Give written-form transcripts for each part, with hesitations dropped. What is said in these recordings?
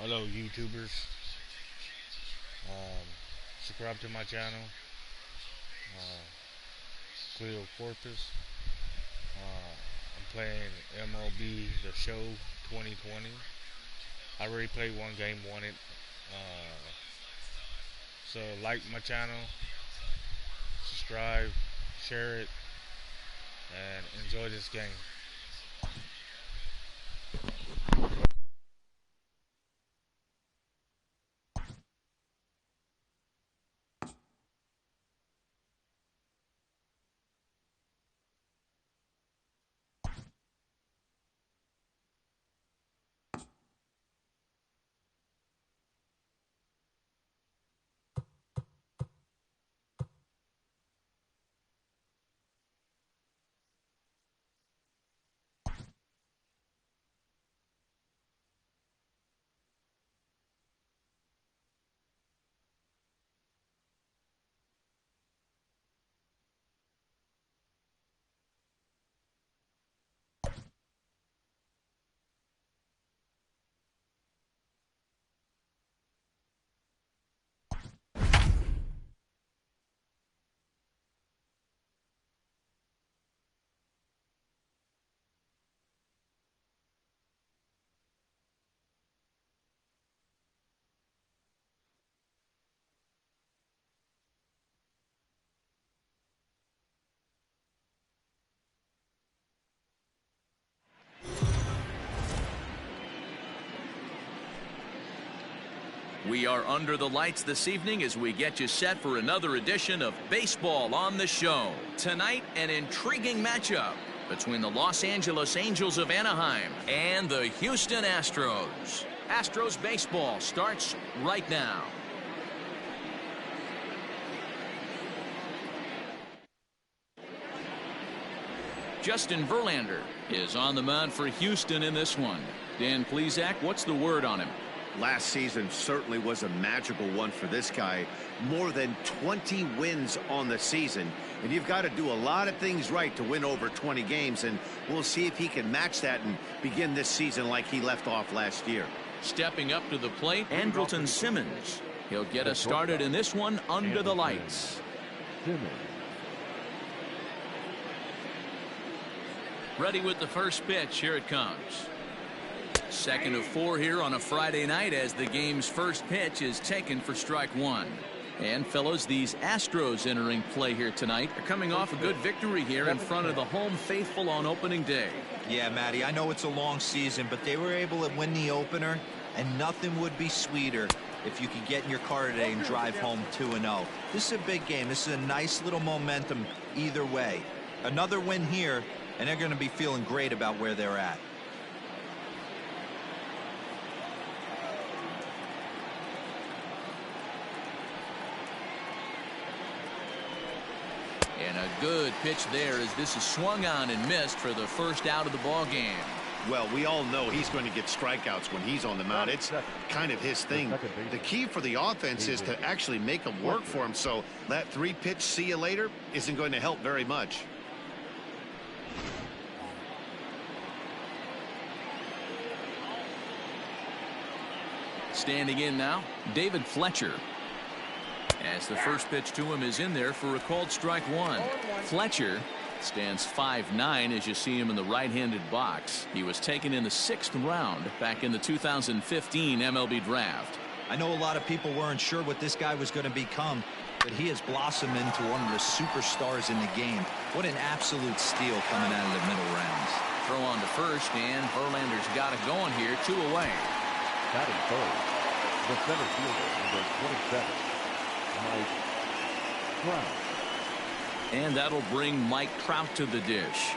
Hello, YouTubers. Um, Subscribe to my channel, uh, Cleo Corpus. I'm playing MLB The Show 2020. I already played one game, won it. Uh, so like my channel, subscribe, share it, and enjoy this game. We are under the lights this evening as we get you set for another edition of Baseball on the Show. Tonight, an intriguing matchup between the Los Angeles Angels of Anaheim and the Houston Astros. Astros baseball starts right now. Justin Verlander is on the mound for Houston in this one. Dan Plesac, what's the word on him? Last season certainly was a magical one for this guy. More than 20 wins on the season. And you've got to do a lot of things right to win over 20 games. And we'll see if he can match that and begin this season like he left off last year. Stepping up to the plate, Andrelton Simmons. He'll get us started in this one under the lights. Ready with the first pitch. Here it comes. Second of 4 here on a Friday night as the game's first pitch is taken for strike one. And fellows, these Astros entering play here tonight are coming off a good victory here in front of the home faithful on opening day. Yeah, Matty, I know it's a long season, but they were able to win the opener, and nothing would be sweeter if you could get in your car today and drive home 2-0. This is a big game. This is a nice little momentum either way. Another win here, and they're going to be feeling great about where they're at. And a good pitch there as this is swung on and missed for the first out of the ball game. Well, we all know he's going to get strikeouts when he's on the mound. It's kind of his thing. The key for the offense is to actually make them work for him. So that 3-pitch see you later isn't going to help very much. Standing in now, David Fletcher. As the first pitch to him is in there for a called strike one. Fletcher stands 5'9" as you see him in the right-handed box. He was taken in the 6th round back in the 2015 MLB draft. I know a lot of people weren't sure what this guy was going to become, but he has blossomed into one of the superstars in the game. What an absolute steal coming out of the middle rounds. Throw on to first, and Verlander's got it going here, 2 away. Batting third, the center fielder, number 27, Mike Trout. And that'll bring Mike Trout to the dish.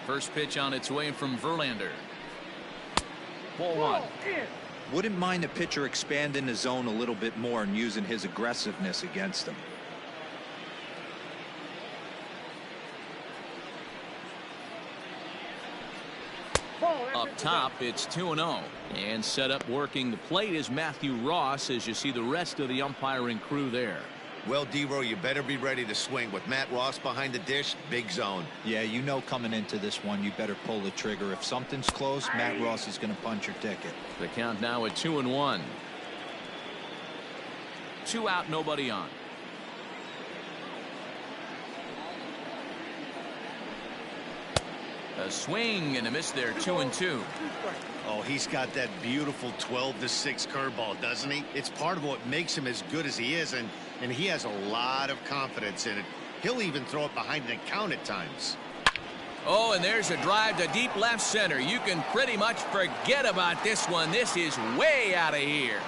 First pitch on its way from Verlander. Ball one. Wouldn't mind a pitcher expanding the zone a little bit more and using his aggressiveness against him. Up top, it's 2-0. And set up working the plate is Matthew Ross as you see the rest of the umpiring crew there. Well, D-Row, you better be ready to swing. With Matt Ross behind the dish, big zone. Yeah, you know coming into this one, you better pull the trigger. If something's close, Matt Ross is going to punch your ticket. The count now at 2-1. 2 out, nobody on. A swing and a miss there, 2-2. Oh, he's got that beautiful 12-6 curveball, doesn't he? It's part of what makes him as good as he is, and he has a lot of confidence in it. He'll even throw it behind an account at times. Oh, and there's a drive to deep left center. You can pretty much forget about this one. This is way out of here.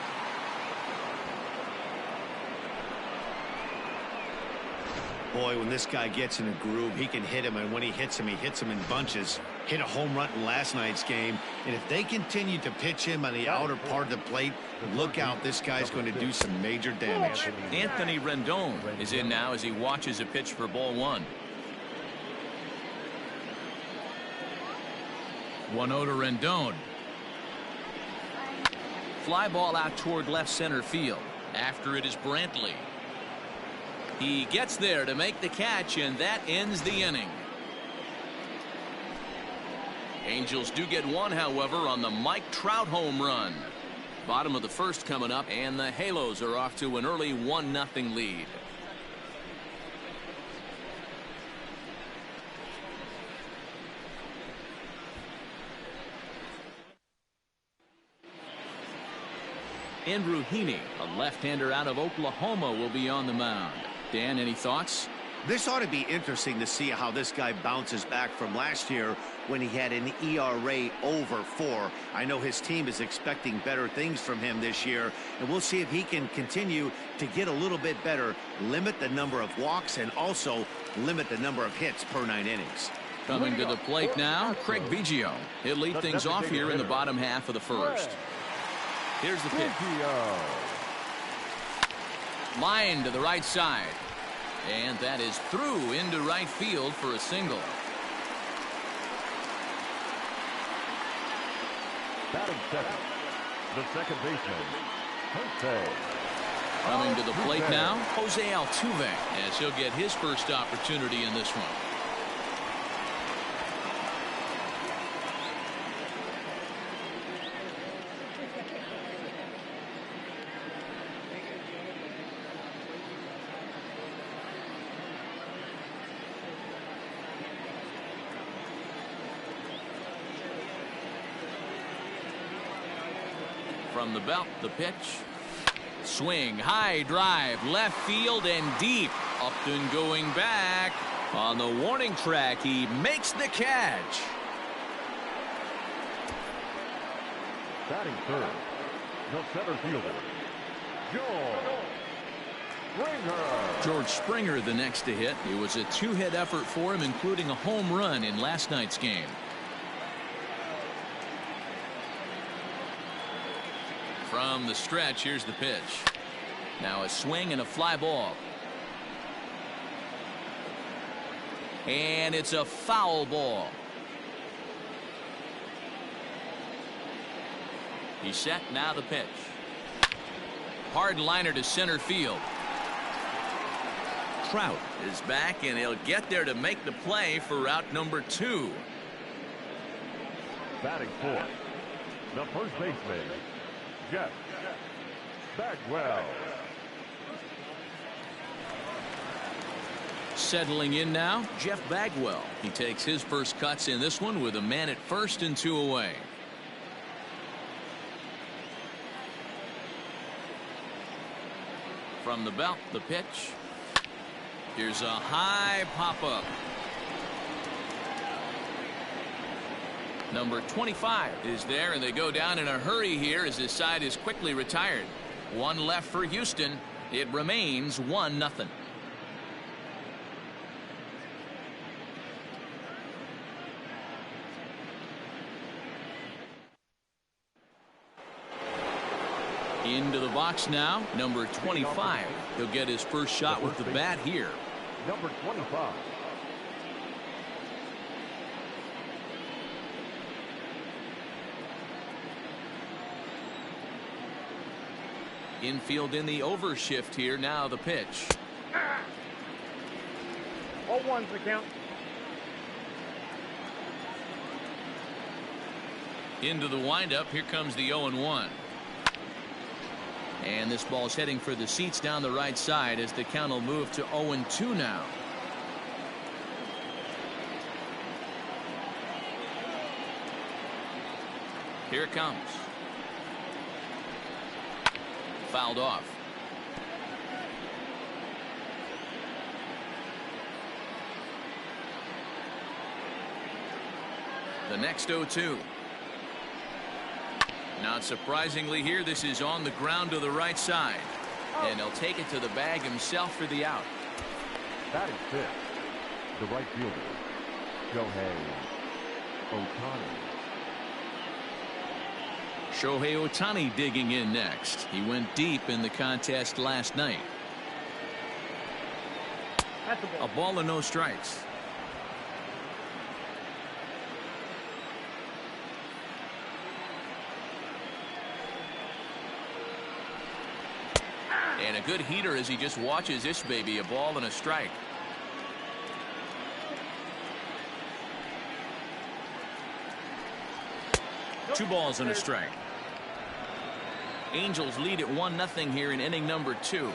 Boy, when this guy gets in a groove, he can hit him, and when he hits him in bunches. Hit a home run in last night's game, and if they continue to pitch him on the outer part of the plate, look out, this guy's going to do some major damage. Anthony Rendon is in now as he watches a pitch for ball 1. 1-0 to Rendon. Fly ball out toward left center field. After it is Brantley. He gets there to make the catch, and that ends the inning. Angels do get one, however, on the Mike Trout home run. Bottom of the first coming up, and the Halos are off to an early 1-0 lead. Andrew Heaney, a left-hander out of Oklahoma, will be on the mound. Dan, any thoughts? This ought to be interesting to see how this guy bounces back from last year when he had an ERA over 4. I know his team is expecting better things from him this year, and we'll see if he can continue to get a little bit better, limit the number of walks, and also limit the number of hits per 9 innings. Coming to the plate now, Craig Biggio. He'll lead things off here in the bottom half of the first. Here's the pitch. Line to the right side. And that is through into right field for a single. Batting second, the second baseman, Jose. Coming to the plate now, Jose Altuve, as he'll get his first opportunity in this one. From the belt, the pitch. Swing, high drive, left field and deep. Upton going back. On the warning track, he makes the catch. Batting third, the center fielder, George Springer. George Springer the next to hit. It was a 2-hit effort for him, including a home run in last night's game. From the stretch, here's the pitch. Now a swing and a fly ball. And it's a foul ball. He's set, now the pitch. Hard liner to center field. Trout is back, and he'll get there to make the play for out number 2. Batting fourth, the first baseman, Jeff Bagwell. Settling in now, Jeff Bagwell. He takes his first cuts in this one with a man at first and 2 away. From the belt, the pitch. Here's a high pop-up. Number 25 is there, and they go down in a hurry here as his side is quickly retired. 1 left for Houston. It remains 1-0. Into the box now, number 25. He'll get his first shot with the bat here. Number 25. Infield in the overshift here. Now the pitch. 0-1's the count. Into the windup. Here comes the 0-1. And this ball's heading for the seats down the right side as the count will move to 0-2 now. Here it comes. Fouled off. The next 0-2. Not surprisingly here, this is on the ground to the right side. And he'll take it to the bag himself for the out. Batting fifth, the right fielder, Shohei Ohtani digging in next. He went deep in the contest last night. That's A ball and no strikes. And a good heater as he just watches this baby. A ball and a strike. Two balls and a strike. Angels lead at 1-0 here in inning number 2.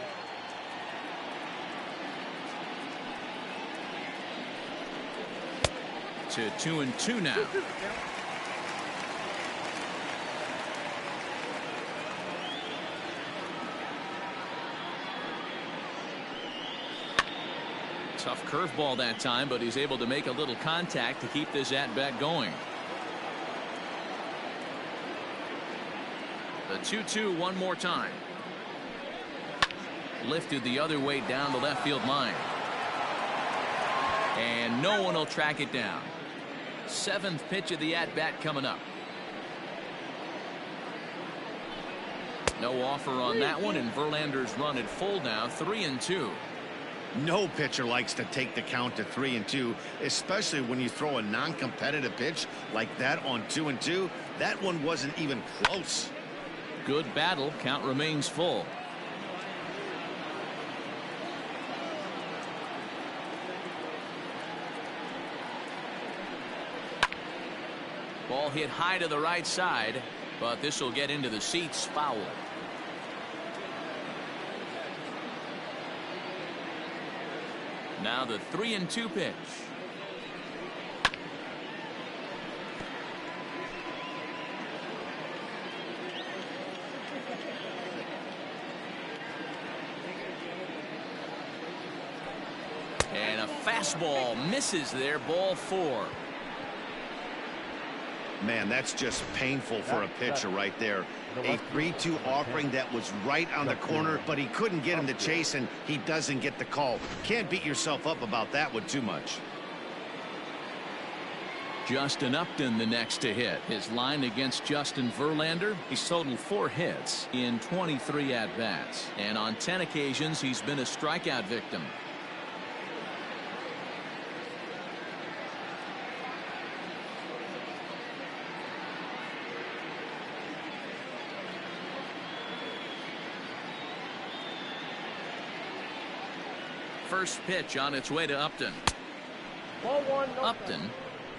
To 2-2 now. Tough curveball that time, but he's able to make a little contact to keep this at-bat going. The 2-2 one more time. Lifted the other way down the left field line. And no one will track it down. 7th pitch of the at-bat coming up. No offer on that one, and Verlander's run at full now, 3-2. No pitcher likes to take the count to 3-2, especially when you throw a non-competitive pitch like that on 2-2. That one wasn't even close. Good battle. Count remains full. Ball hit high to the right side, but this will get into the seats. Foul. Now the 3-2 pitch. And a fastball misses there. Ball 4. Man, that's just painful for a pitcher right there. A 3-2 offering that was right on the corner, but he couldn't get him to chase, and he doesn't get the call. Can't beat yourself up about that one too much. Justin Upton the next to hit. His line against Justin Verlander, he's totaled 4 hits in 23 at-bats, and on 10 occasions he's been a strikeout victim. First pitch on its way to Upton. Upton,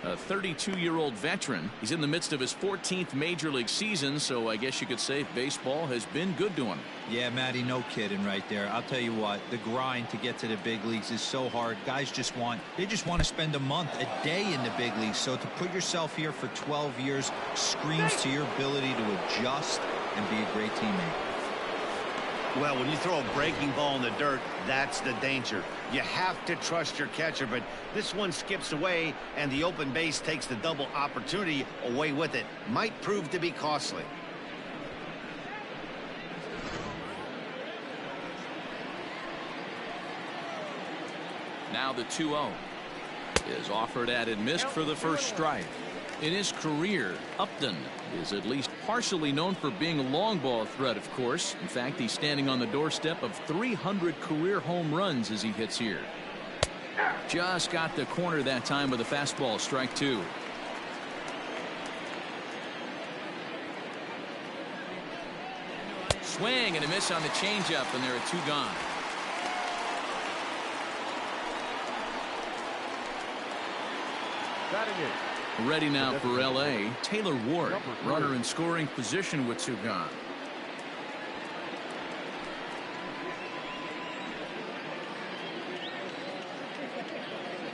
a 32-year-old veteran. He's in the midst of his 14th major league season, so I guess you could say baseball has been good to him. Yeah, Matty, no kidding right there. I'll tell you what, the grind to get to the big leagues is so hard. Guys just want to spend a month, a day in the big leagues. So to put yourself here for 12 years screams to your ability to adjust and be a great teammate. Well, when you throw a breaking ball in the dirt, that's the danger. You have to trust your catcher, but this one skips away, and the open base takes the double opportunity away with it. Might prove to be costly. Now the 2-0 is offered at and missed for the first strike. In his career, Upton is at least partially known for being a long ball threat, of course. In fact, he's standing on the doorstep of 300 career home runs as he hits here. Just got the corner that time with a fastball. Strike 2. swing and a miss on the changeup, and there are 2 gone. Batting it. Ready now for L.A., Taylor Ward, runner in scoring position with 2 gone.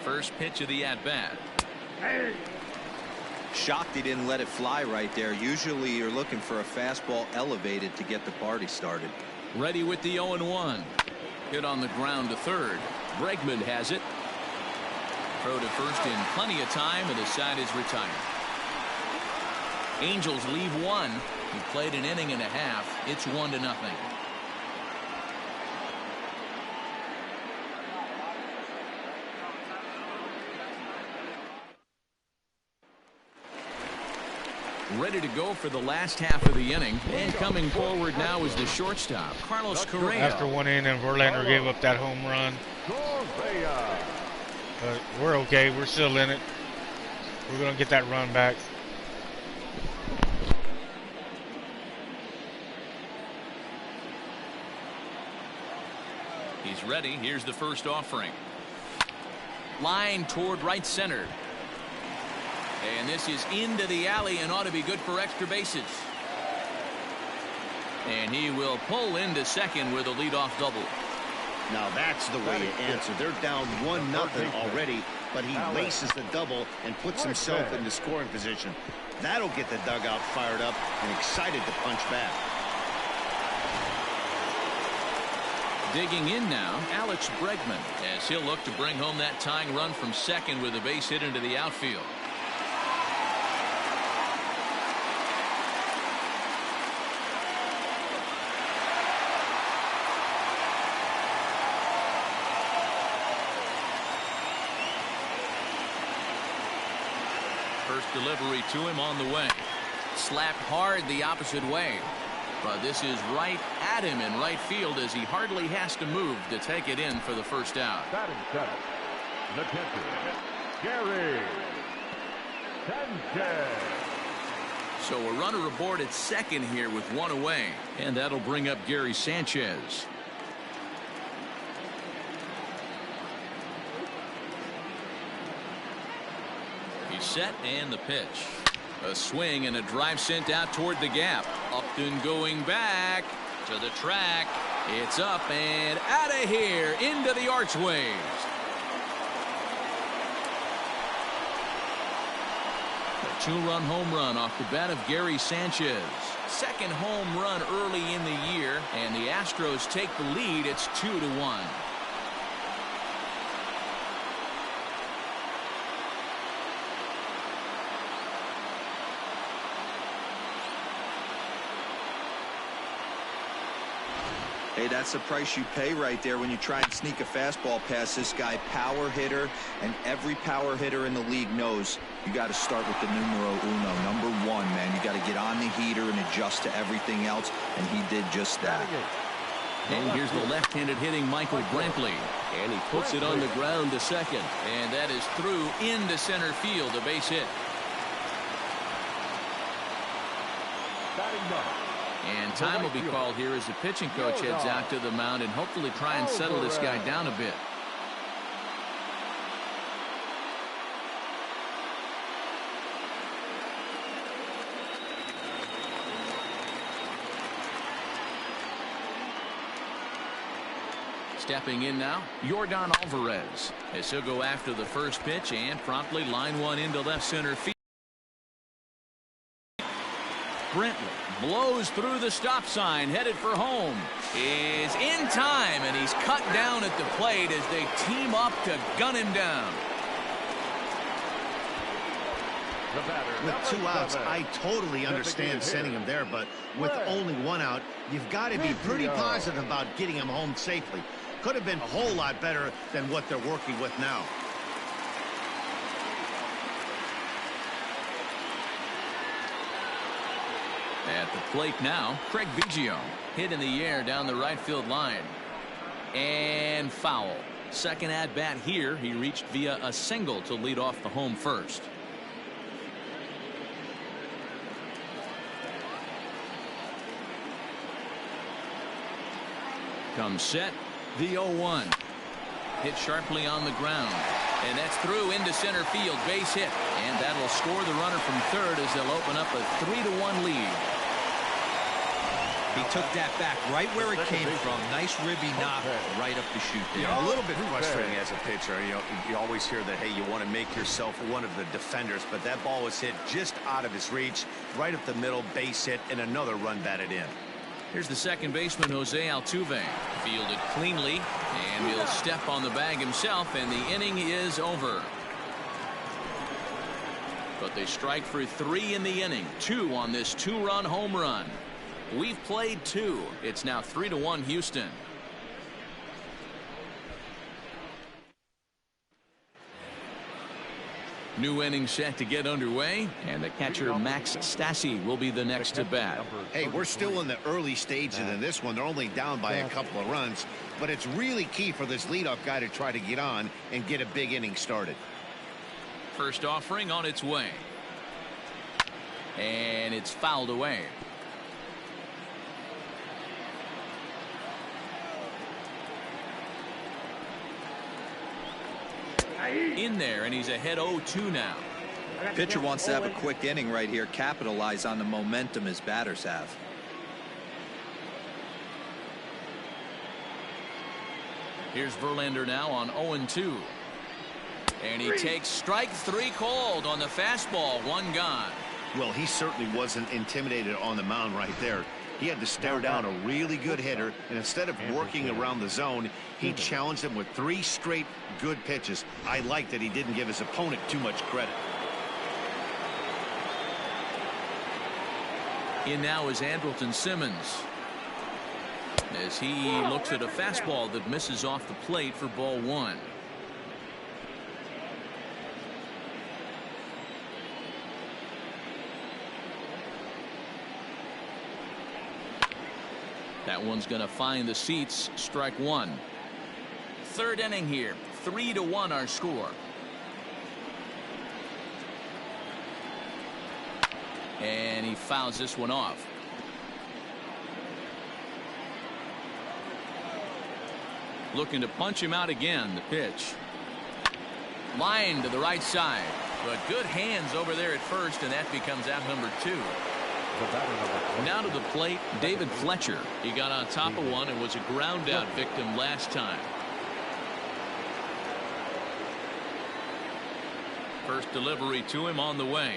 First pitch of the at-bat. Shocked he didn't let it fly right there. Usually you're looking for a fastball elevated to get the party started. Ready with the 0-1. Hit on the ground to third. Bregman has it. Throw to first in plenty of time, and his side is retired. Angels leave 1. He played an inning and a half. It's 1-0. Ready to go for the last half of the inning, and coming forward now is the shortstop, Carlos Correa. After 1 inning, Verlander gave up that home run. But we're okay. We're still in it. We're going to get that run back. He's ready. Here's the first offering. Line toward right center. And this is into the alley and ought to be good for extra bases. And he will pull into second with a leadoff double. Now that's the way you answer. They're down 1-0 already, but he laces the double and puts himself into scoring position. That'll get the dugout fired up and excited to punch back. Digging in now, Alex Bregman, as he'll look to bring home that tying run from second with a base hit into the outfield. First delivery to him on the way. Slapped hard the opposite way. But this is right at him in right field as he hardly has to move to take it in for the first out. Batting seventh, the catcher, Gary Sanchez. So a runner aboard at second here with 1 away. And that'll bring up Gary Sanchez. He's set and the pitch. A swing and a drive sent out toward the gap. Upton going back to the track. It's up and out of here into the archways. A 2-run home run off the bat of Gary Sanchez. Second home run early in the year, and the Astros take the lead. It's 2-1. Hey, that's the price you pay right there when you try and sneak a fastball past this guy. Power hitter, and every power hitter in the league knows you got to start with the numero uno, number 1, man. You got to get on the heater and adjust to everything else, and he did just that. And here's the left-handed hitting Michael Brantley, and he puts it on the ground to second, and that is through into center field, a base hit. Batting ninth. And time will be called here as the pitching coach heads out to the mound and hopefully try and settle this guy down a bit. Stepping in now, Yordan Alvarez, as he'll go after the first pitch and promptly line one into left center field. Brantley blows through the stop sign, headed for home. Is in time, and he's cut down at the plate as they team up to gun him down. With 2 outs, I totally understand sending him there, but with only 1 out, you've got to be pretty positive about getting him home safely. Could have been a whole lot better than what they're working with now. At the plate now, Craig Biggio. Hit in the air down the right field line. And foul. Second at bat here. He reached via a single to lead off the home first. Comes set. The 0-1. Hit sharply on the ground. And that's through into center field. Base hit. And that'll score the runner from third as they'll open up a 3-1 lead. He took that back right where it came from. Nice ribby knock right up the chute there. A little bit frustrating as a pitcher. You always hear that, hey, you want to make yourself one of the defenders, but that ball was hit just out of his reach, right up the middle, base hit, and another run batted in. Here's the second baseman, Jose Altuve. Fielded cleanly, and he'll step on the bag himself, and the inning is over. But they strike for 3 in the inning, 2 on this 2-run home run. We've played 2. It's now 3-1 Houston. New inning set to get underway, and the catcher Max Stassi will be the next to bat. Hey, we're still in the early stages in this one. They're only down by a couple of runs, but it's really key for this leadoff guy to try to get on and get a big inning started. First offering on its way, and it's fouled away. In there, and he's ahead 0-2 now. Pitcher wants to have a quick inning right here, capitalize on the momentum his batters have. Here's Verlander now on 0-2. And he takes strike 3 called on the fastball. 1 gone. Well, he certainly wasn't intimidated on the mound right there. He had to stare down a really good hitter, and instead of working around the zone, he challenged him with 3 straight good pitches. I like that he didn't give his opponent too much credit. In now is Andrelton Simmons, as he looks at a fastball that misses off the plate for ball 1. That one's going to find the seats. Strike 1. Third inning here. 3-1 our score. And he fouls this one off. Looking to punch him out again. The pitch. Line to the right side. But good hands over there at first, and that becomes out number 2. Now to the plate, David Fletcher. He got on top of one and was a ground out victim last time. First delivery to him on the way.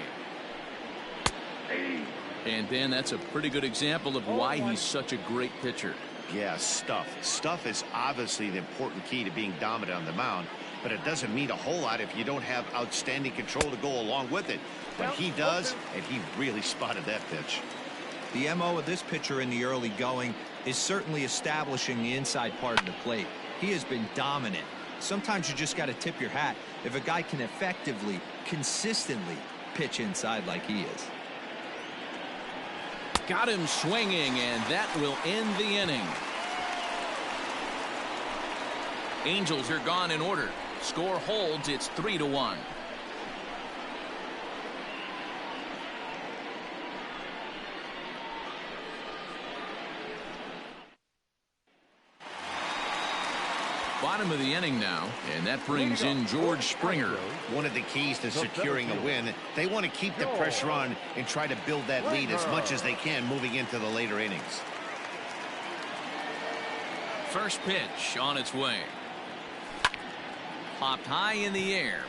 And then that's a pretty good example of why he's such a great pitcher. Yeah, stuff. Stuff is obviously the important key to being dominant on the mound, but it doesn't mean a whole lot if you don't have outstanding control to go along with it. But he does, and he really spotted that pitch. The MO of this pitcher in the early going is certainly establishing the inside part of the plate. He has been dominant. Sometimes you just got to tip your hat if a guy can effectively, consistently pitch inside like he is. Got him swinging, and that will end the inning. Angels are gone in order. Score holds. It's 3-1. Bottom of the inning now, and that brings in George Springer. One of the keys to securing a win, they want to keep the pressure on and try to build that lead as much as they can moving into the later innings. First pitch on its way. Popped high in the air.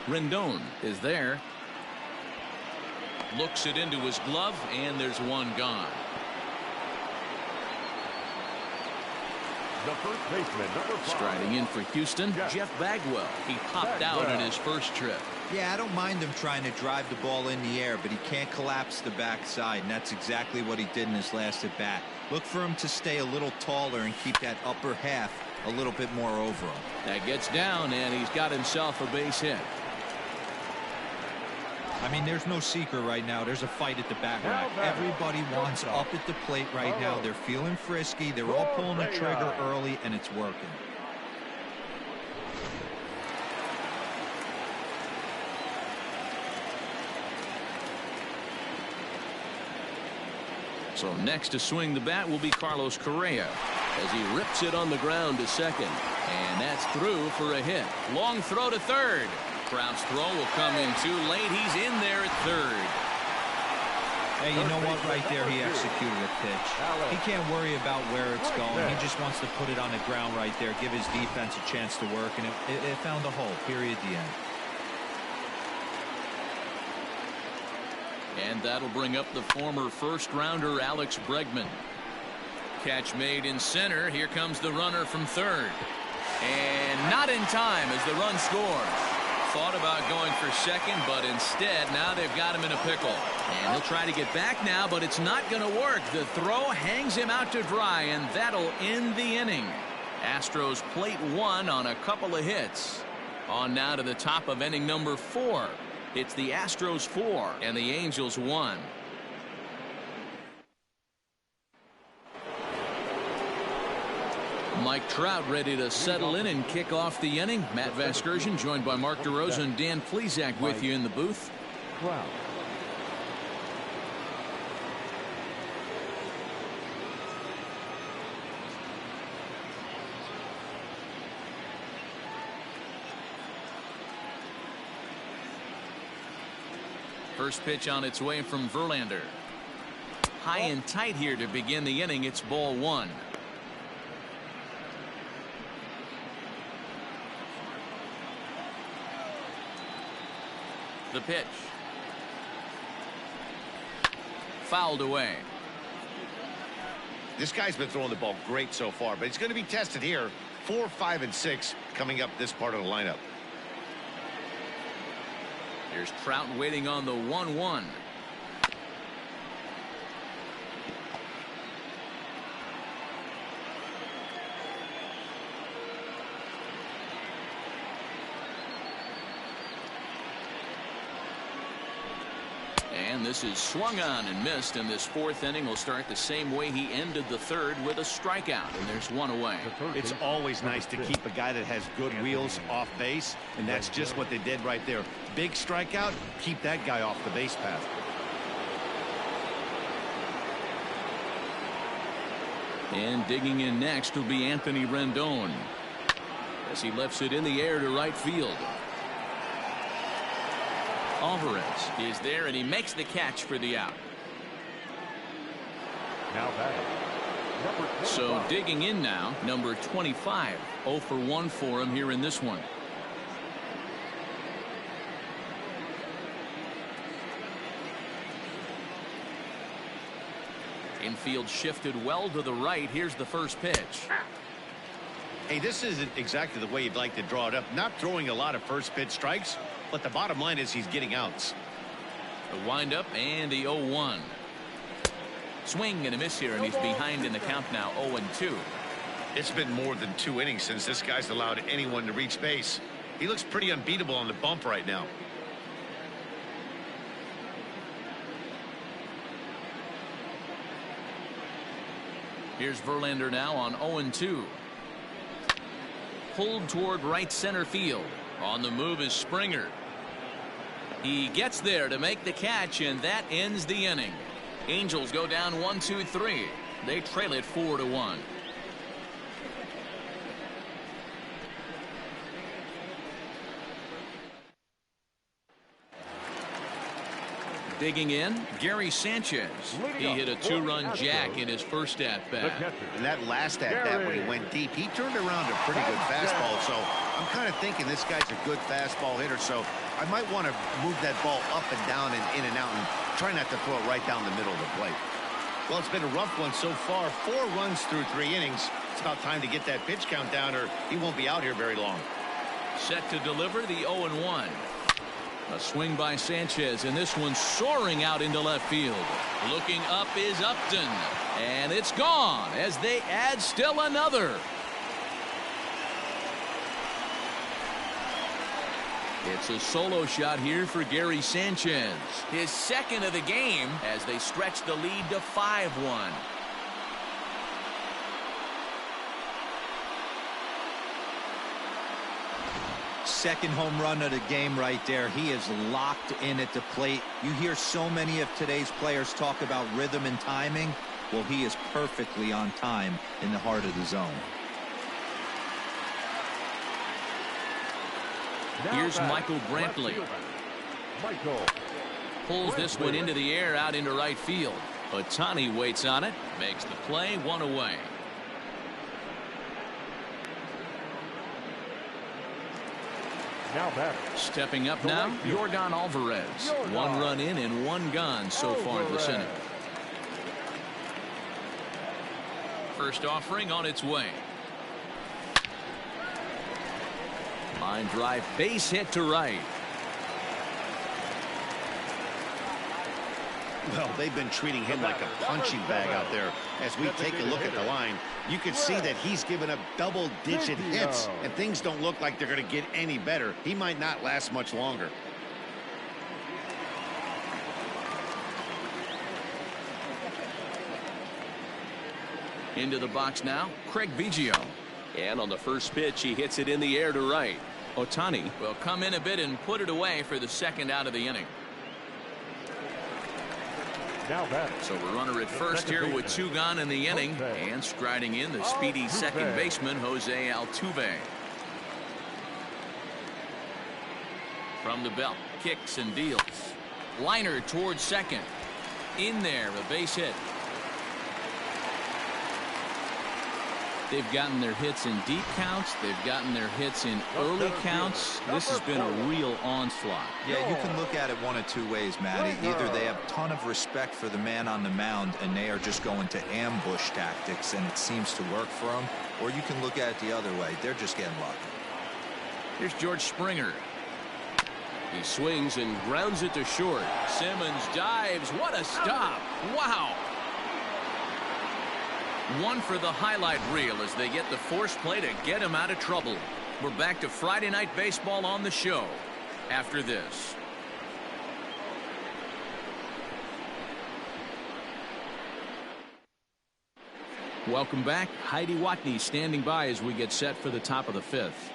Rendon is there. Looks it into his glove, and there's one gone. The first baseman, number 5. Striding in for Houston, Jeff Bagwell. He popped out in his first trip. Yeah, I don't mind him trying to drive the ball in the air, but he can't collapse the backside, and that's exactly what he did in his last at bat. Look for him to stay a little taller and keep that upper half a little bit more over him. That gets down, and he's got himself a base hit. I mean, there's no secret right now. There's a fight at the bat rack. Everybody wants up at the plate right now. They're feeling frisky. They're all pulling the trigger early, and it's working. So next to swing the bat will be Carlos Correa. as he rips it on the ground to second. And that's through for a hit. Long throw to third. Trout's throw will come in too late. He's in there at third. Hey, you know what? Right there, he executed a pitch. He can't worry about where it's going. He just wants to put it on the ground right there, give his defense a chance to work, and it found a hole. Period. The end. And that'll bring up the former first-rounder Alex Bregman. Catch made in center. Here comes the runner from third. And not in time as the run scores. Thought about going for second, but instead now they've got him in a pickle. And he'll try to get back now, but it's not going to work. The throw hangs him out to dry, and that'll end the inning. Astros plate one on a couple of hits. On now to the top of inning number 4. It's the Astros 4 and the Angels 1. Mike Trout ready to settle in and kick off the inning. Matt Vasgersian joined by Mark DeRosa and Dan Plesac with you in the booth. Trout. First pitch on its way from Verlander. High and tight here to begin the inning. It's ball 1. The pitch. Fouled away. This guy's been throwing the ball great so far, but he's going to be tested here. 4, 5, and 6 coming up this part of the lineup. Here's Trout waiting on the 1-1. And this is swung on and missed, and this 4th inning will start the same way he ended the 3rd with a strikeout, and there's 1 away. It's always nice to keep a guy that has good wheels off base, and that's just what they did right there. Big strikeout, keep that guy off the base path. And digging in next will be Anthony Rendon as he lifts it in the air to right field. Alvarez is there, and he makes the catch for the out. Now batting. Number 25. So digging in now, number 25. 0 for 1 for him here in this one. Infield shifted well to the right. Here's the first pitch. Hey, this isn't exactly the way you'd like to draw it up. Not throwing a lot of first pitch strikes, but the bottom line is he's getting outs. The windup and the 0-1. Swing and a miss here, and he's behind in the count now. 0-2. It's been more than 2 innings since this guy's allowed anyone to reach base. He looks pretty unbeatable on the bump right now. Here's Verlander now on 0-2. Pulled toward right center field. On the move is Springer. He gets there to make the catch, and that ends the inning. Angels go down 1-2-3. They trail it 4-1. Digging in, Gary Sanchez. He hit a 2-run jack in his first at-bat. And that last at-bat when he went deep, he turned around a pretty good fastball. So I'm kind of thinking this guy's a good fastball hitter. So I might want to move that ball up and down and in and out and try not to throw it right down the middle of the plate. Well, it's been a rough one so far. 4 runs through 3 innings. It's about time to get that pitch count down, or he won't be out here very long. Set to deliver the 0-1. A swing by Sanchez, and this one soaring out into left field. Looking up is Upton, and it's gone as they add still another. It's a solo shot here for Gary Sanchez, his second of the game, as they stretch the lead to 5-1. Second home run of the game right there. He is locked in at the plate. You hear so many of today's players talk about rhythm and timing. Well, he is perfectly on time in the heart of the zone. Here's Michael Brantley. Pulls this one into the air out into right field. Htown waits on it, makes the play, one away. Stepping up now, Yordan Alvarez. One run in and one gone so far this inning. First offering on its way. Line drive, base hit to right. Well, they've been treating him like a punching bag out there. As we take a look at the line, you can see that he's given up double-digit hits, and things don't look like they're going to get any better. He might not last much longer. Into the box now, Craig Biggio. And on the first pitch, he hits it in the air to right. Htown will come in a bit and put it away for the second out of the inning. So a runner at first here with two gone in the inning, and striding in the speedy second baseman Jose Altuve. From the belt, kicks and deals. Liner towards second. In there, a base hit. They've gotten their hits in deep counts. They've gotten their hits in early counts. This has been a real onslaught. Yeah, you can look at it one of two ways, Matty. Either they have a ton of respect for the man on the mound and they are just going to ambush tactics and it seems to work for them, or you can look at it the other way. They're just getting lucky. Here's George Springer. He swings and grounds it to short. Simmons dives. What a stop. Wow. One for the highlight reel as they get the force play to get him out of trouble. We're back to Friday Night Baseball on the show after this. Welcome back. Heidi Watney standing by as we get set for the top of the fifth.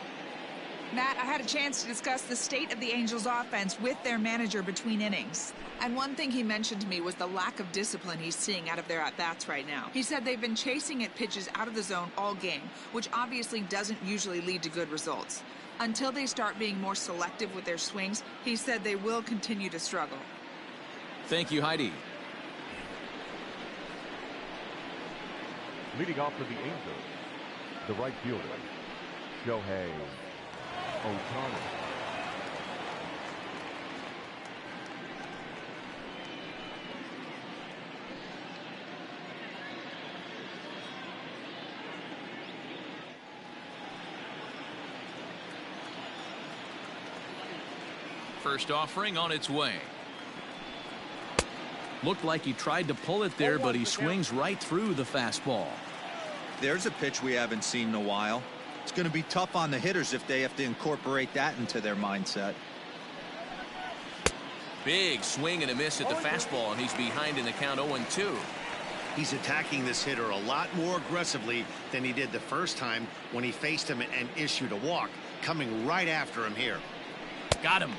Matt, I had a chance to discuss the state of the Angels offense with their manager between innings. And one thing he mentioned to me was the lack of discipline he's seeing out of their at-bats right now. He said they've been chasing at pitches out of the zone all game, which obviously doesn't usually lead to good results. Until they start being more selective with their swings, he said they will continue to struggle. Thank you, Heidi. Leading off for the Angels, the right fielder, Shohei Htown. First offering on its way. Looked like he tried to pull it there, but he swings right through the fastball. There's a pitch we haven't seen in a while. It's going to be tough on the hitters if they have to incorporate that into their mindset. Big swing and a miss at the fastball, and he's behind in the count 0-2. He's attacking this hitter a lot more aggressively than he did the first time when he faced him and issued a walk. Coming right after him here. Got him.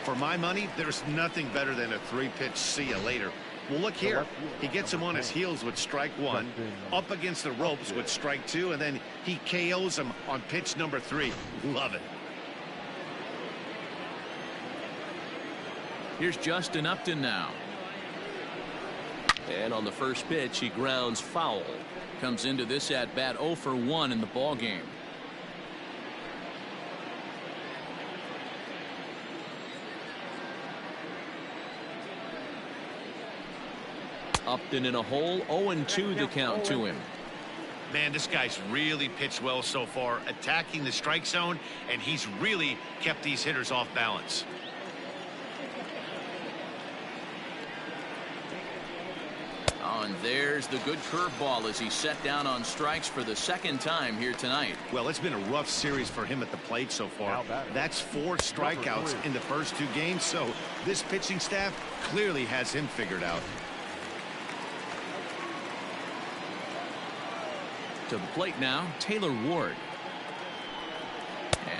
For my money, there's nothing better than a three-pitch see you later. Well, look here. He gets him on his heels with strike one, up against the ropes with strike two, and then he KOs him on pitch number 3. Love it. Here's Justin Upton now. And on the first pitch, he grounds foul. Comes into this at-bat 0 for 1 in the ballgame. Upton in a hole, 0-2 the count to him. Man, this guy's really pitched well so far, attacking the strike zone, and he's really kept these hitters off balance. Oh, and there's the good curveball as he's set down on strikes for the second time here tonight. Well, it's been a rough series for him at the plate so far. That's 4 strikeouts in the first 2 games, so this pitching staff clearly has him figured out. To the plate now, Taylor Ward.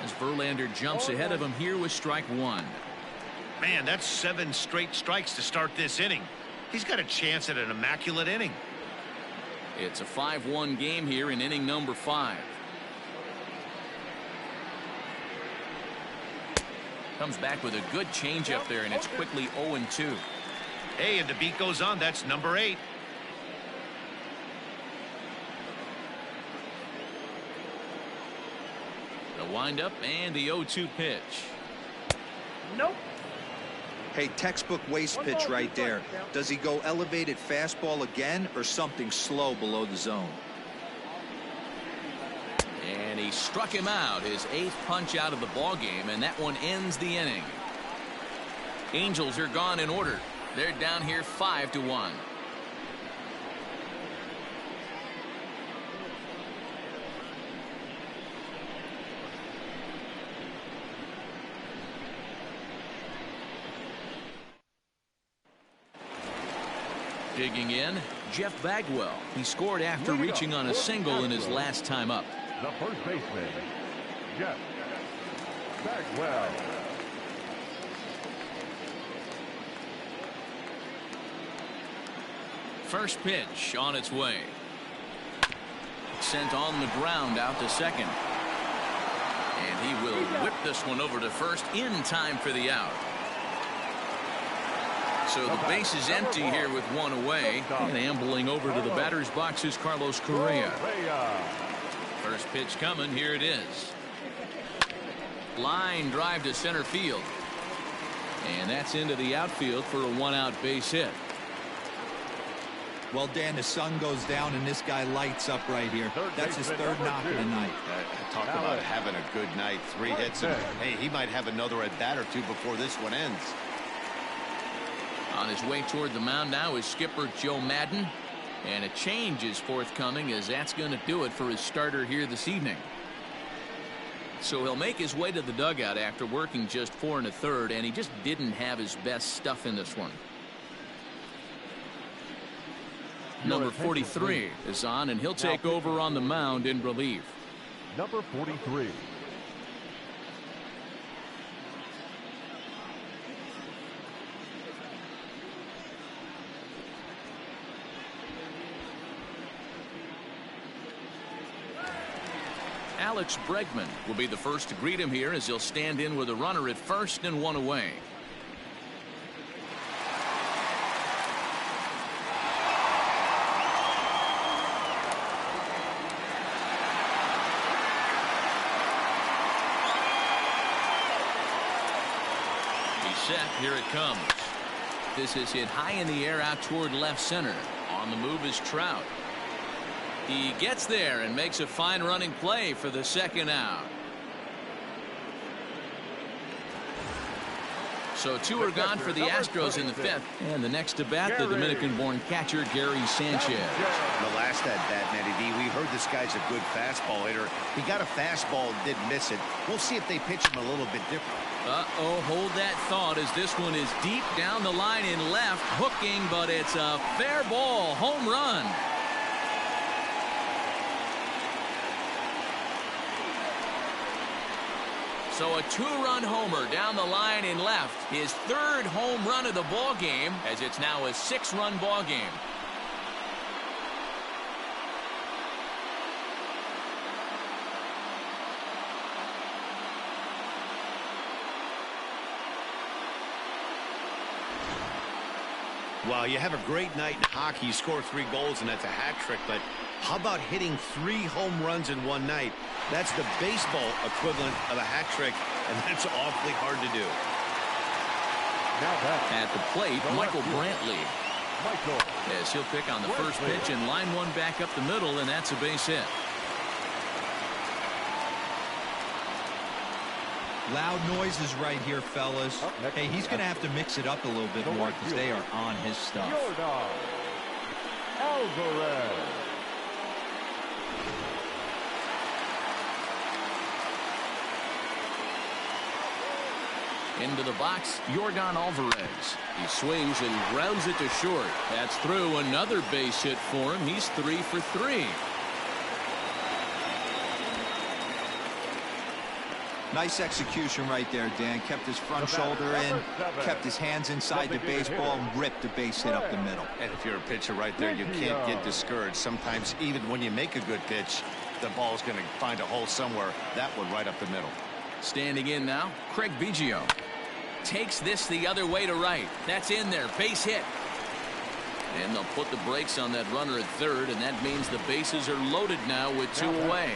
As Verlander jumps ahead of him here with strike 1. Man, that's 7 straight strikes to start this inning. he's got a chance at an immaculate inning. It's a 5-1 game here in inning number 5. Comes back with a good changeup there, and it's quickly 0-2. Hey, and the beat goes on. That's number 8. The windup and the 0-2 pitch. Nope. Hey, textbook waste pitch right there. Does he go elevated fastball again or something slow below the zone? And he struck him out, his 8th punch out of the ball game, and that one ends the inning. Angels are gone in order. They're down here 5-1. Digging in, Jeff Bagwell. He scored after reaching on a single in his last time up. The first baseman, Jeff Bagwell. First pitch on its way. Sent on the ground out to second. And he will whip this one over to first in time for the out. So the base is empty here with one away. And ambling over to the batter's box is Carlos Correa. First pitch coming. Here it is. Line drive to center field. And that's into the outfield for a 1-out base hit. Well, Dan, the sun goes down and this guy lights up right here. That's his 3rd knock of the night. Talk about having a good night. 3 hits. And, hey, he might have another at bat or 2 before this one ends. On his way toward the mound now is skipper Joe Madden. And a change is forthcoming, as that's going to do it for his starter here this evening. So he'll make his way to the dugout after working just 4 1/3, and he just didn't have his best stuff in this one. Number 43 is on, and he'll take over on the mound in relief. Number 43. Alex Bregman will be the first to greet him here, as he'll stand in with a runner at first and 1 away. He's set. Here it comes. This is hit high in the air out toward left center. On the move is Trout. He gets there and makes a fine running play for the 2nd out. So 2 are gone for the Astros in the 5th. And the next to bat, the Dominican-born catcher Gary Sanchez. The last at bat, Matty D, we heard this guy's a good fastball hitter. He got a fastball and did miss it. We'll see if they pitch him a little bit different. Uh-oh, hold that thought, as this one is deep down the line in left, hooking, but it's a fair ball, home run. So a 2-run homer down the line in left. His 3rd home run of the ball game, as it's now a 6-run ball game. Well, you have a great night in hockey. You score 3 goals, and that's a hat trick. But how about hitting 3 home runs in one night? That's the baseball equivalent of a hat trick, and that's awfully hard to do. Now back at the plate, Michael Brantley. As he'll pick on the first pitch and line one back up the middle, and that's a base hit. Loud noises right here, fellas. Hey, he's going to have to mix it up a little bit more because they are on his stuff. Into the box, Yordan Alvarez. He swings and grounds it to short. That's through. Another base hit for him. He's 3 for 3. Nice execution right there, Dan. Kept his front shoulder in, kept his hands inside the baseball, and ripped the base hit up the middle. And if you're a pitcher right there, you can't get discouraged. Sometimes even when you make a good pitch, the ball's going to find a hole somewhere. That one right up the middle. Standing in now, Craig Biggio. Takes this the other way to right. That's in there. Base hit. And they'll put the brakes on that runner at third, and that means the bases are loaded now with 2 away.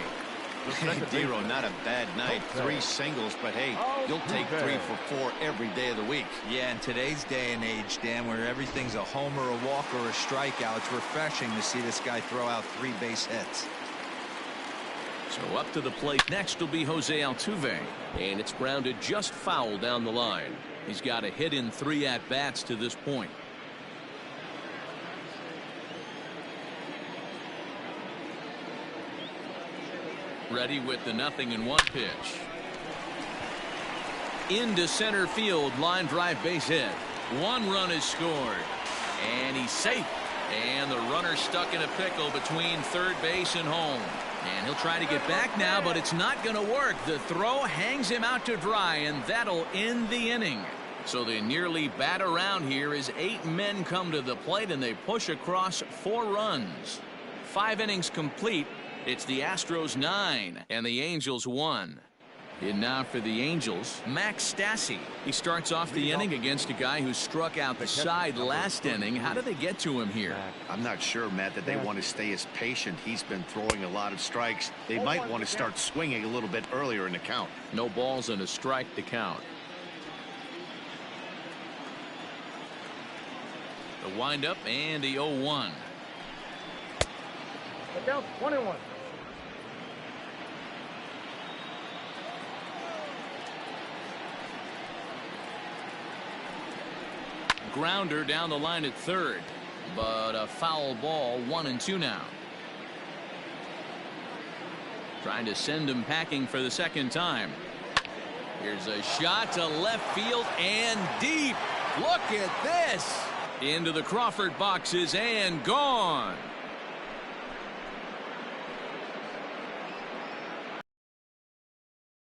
Dero, not a bad night. 3 singles, but hey, you'll take 3 for 4 every day of the week. Yeah, in today's day and age, Dan, where everything's a homer, a walk, or a strikeout, it's refreshing to see this guy throw out 3 base hits. So up to the plate next will be Jose Altuve, and it's grounded just foul down the line. He's got a hit in 3 at-bats to this point. Ready with the 0-1 pitch. Into center field, line drive base hit. 1 run is scored, and he's safe. And the runner stuck in a pickle between third base and home. And he'll try to get back now, but it's not going to work. The throw hangs him out to dry, and that'll end the inning. So they nearly bat around here as 8 men come to the plate, and they push across 4 runs. 5 innings complete. It's the Astros 9 and the Angels 1. And now for the Angels, Max Stassi. He starts off the inning against a guy who struck out the side last inning. How do they get to him here? I'm not sure, Matt, that they want to stay as patient. He's been throwing a lot of strikes. They might want to start swinging a little bit earlier in the count. No balls and a strike to count. The windup and the 0-1. Down 21. Grounder down the line at third, but a foul ball. 1-2 now. Trying to send him packing for the second time. Here's a shot to left field and deep. Look at this. Into the Crawford boxes and gone.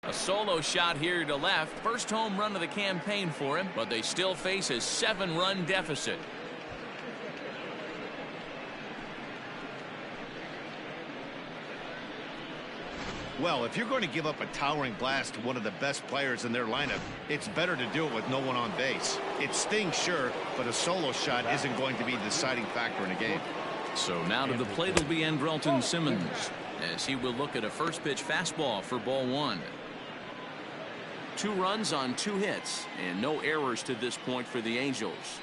A solo shot here to left. First home run of the campaign for him, but they still face a 7-run deficit. Well, if you're going to give up a towering blast to one of the best players in their lineup, it's better to do it with no one on base. It stings, sure, but a solo shot isn't going to be the deciding factor in a game. So now to the plate will be Andrelton Simmons, as he will look at a first pitch fastball for ball 1. 2 runs on 2 hits and no errors to this point for the Angels.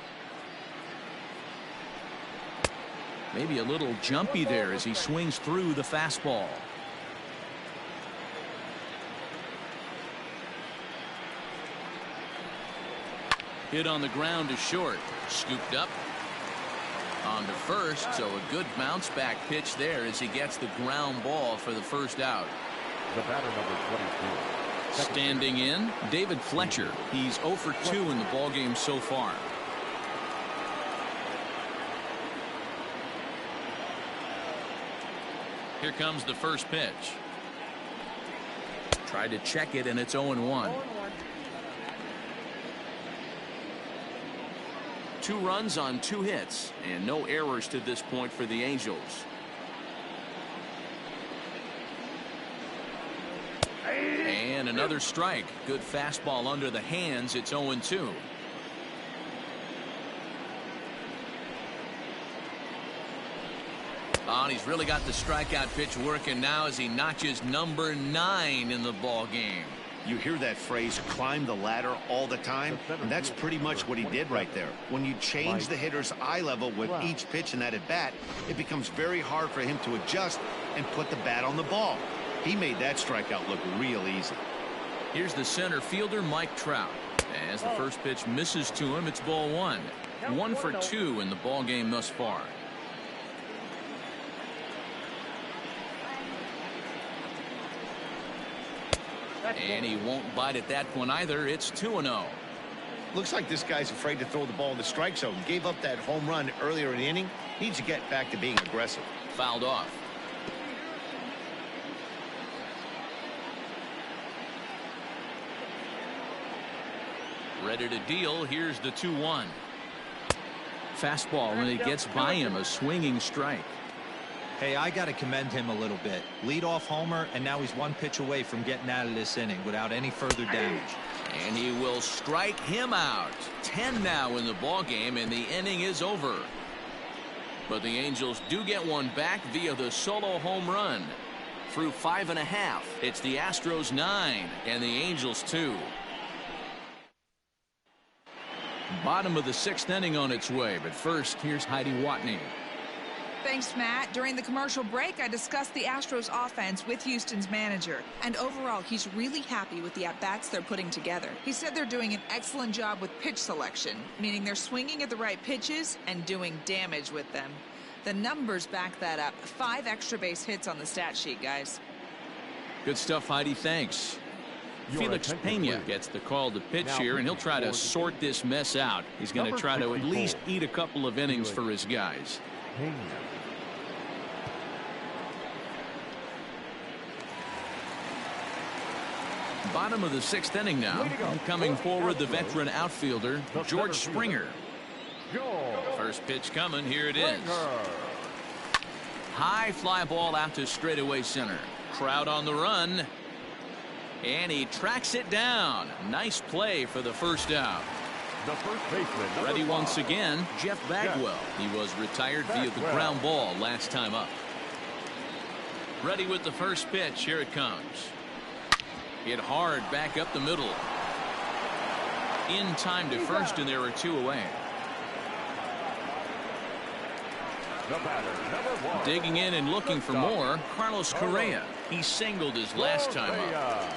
Maybe a little jumpy there as he swings through the fastball. Hit on the ground to short. Scooped up on to first, so a good bounce back pitch there as he gets the ground ball for the first out. The batter, number 22. Standing in, David Fletcher. He's 0 for 2 in the ballgame so far. Here comes the first pitch. Tried to check it, and it's 0-1. 2 runs on 2 hits and no errors to this point for the Angels. And another strike. Good fastball under the hands. It's 0-2. Oh, and he's really got the strikeout pitch working now as he notches number 9 in the ball game. You hear that phrase, climb the ladder, all the time, and that's pretty much what he did right there. When you change the hitter's eye level with each pitch in that at bat, it becomes very hard for him to adjust and put the bat on the ball. He made that strikeout look real easy. Here's the center fielder, Mike Trout. As the first pitch misses to him, it's ball 1. 1 for 2 in the ball game thus far. And he won't bite at that one either. It's 2-0. Looks like this guy's afraid to throw the ball in the strike zone. Gave up that home run earlier in the inning. Needs to get back to being aggressive. Fouled off. Ready to deal. Here's the 2-1. Fastball, when it gets by him, a swinging strike. Hey, I got to commend him a little bit. Leadoff homer, and now he's one pitch away from getting out of this inning without any further damage. And he will strike him out. 10 now in the ball game, and the inning is over. But the Angels do get one back via the solo home run. Through 5.5, it's the Astros 9 and the Angels 2. Bottom of the 6th inning on its way, but first, here's Heidi Watney. Thanks, Matt. During the commercial break, I discussed the Astros offense with Houston's manager. And overall, he's really happy with the at-bats they're putting together. He said they're doing an excellent job with pitch selection, meaning they're swinging at the right pitches and doing damage with them. The numbers back that up. 5 extra base hits on the stat sheet, guys. Good stuff, Heidi. Thanks. Felix Pena gets the call to pitch here, and he'll try to sort this mess out. He's going to try to at least eat a couple of innings for his guys. Bottom of the 6th inning now. And coming forward, the veteran outfielder, George Springer. First pitch coming. Here it is. High fly ball out to straightaway center. Crowd on the run. And he tracks it down. Nice play for the first out. The first baseman. Ready once again, Jeff Bagwell. He was retired via the ground ball last time up. Ready with the first pitch. Here it comes. Hit hard back up the middle. In time to first, and there are 2 away. The batter, number 1. Digging in and looking for more, Carlos Correa. He singled his last time up.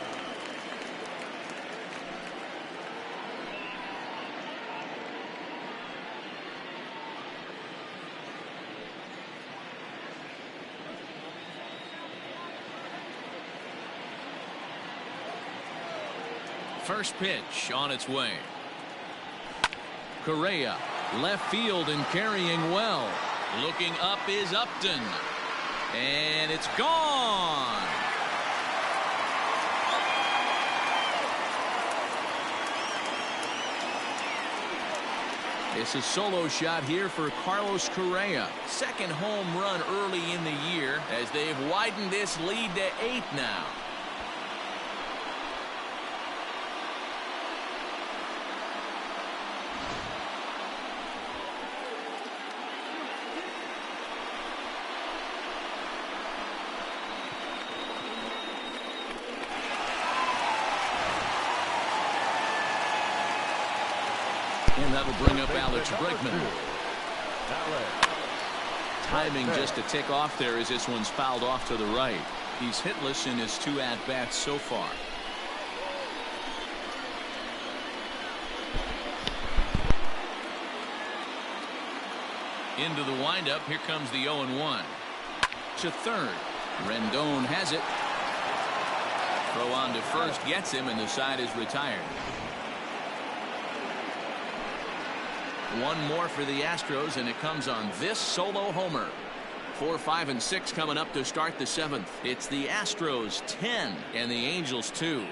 First pitch on its way. Correa, left field and carrying well. Looking up is Upton. And it's gone. It's a solo shot here for Carlos Correa. Second home run early in the year as they've widened this lead to 8 now. And that'll bring up Alex Bregman. Timing just to tick off there as this one's fouled off to the right. He's hitless in his 2 at-bats so far. Into the windup. Here comes the 0-1. To third. Rendon has it. Throw on to first gets him, and the side is retired. One more for the Astros, and it comes on this solo homer. 4, 5, and 6 coming up to start the 7th. It's the Astros 10 and the Angels 2.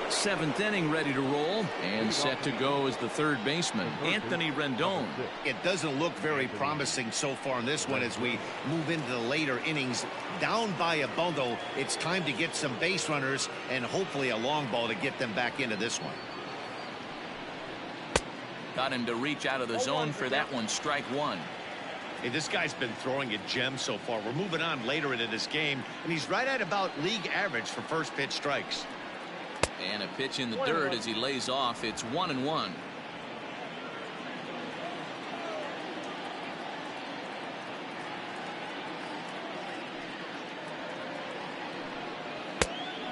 Seventh inning ready to roll, and set to go is the third baseman, Anthony Rendon. It doesn't look very promising so far in this one as we move into the later innings. Down by a bundle, it's time to get some base runners and hopefully a long ball to get them back into this one. Got him to reach out of the zone for that one. Strike 1. Hey, this guy's been throwing a gem so far. We're moving on later into this game, and he's right at about league average for first pitch strikes. And a pitch in the dirt as he lays off. It's 1-1.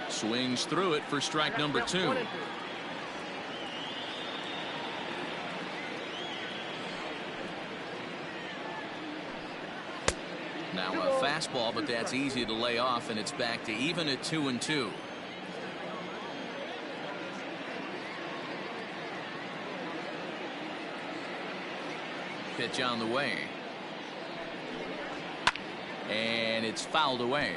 Swings through it for strike number 2. Now a fastball, but that's easy to lay off, and it's back to even at 2-2. Pitch on the way. And it's fouled away.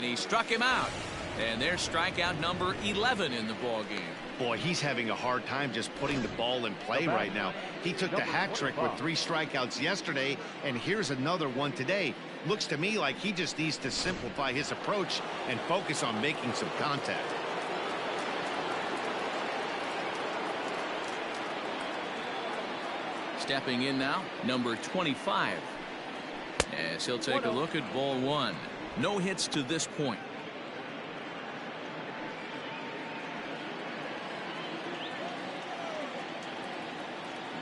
he struck him out. And there's strikeout number 11 in the ball game. Boy, he's having a hard time just putting the ball in play right now. He took the hat trick with 3 strikeouts yesterday, and here's another one today. Looks to me like he just needs to simplify his approach and focus on making some contact. Stepping in now, number 25. As he'll take a look at ball 1. No hits to this point.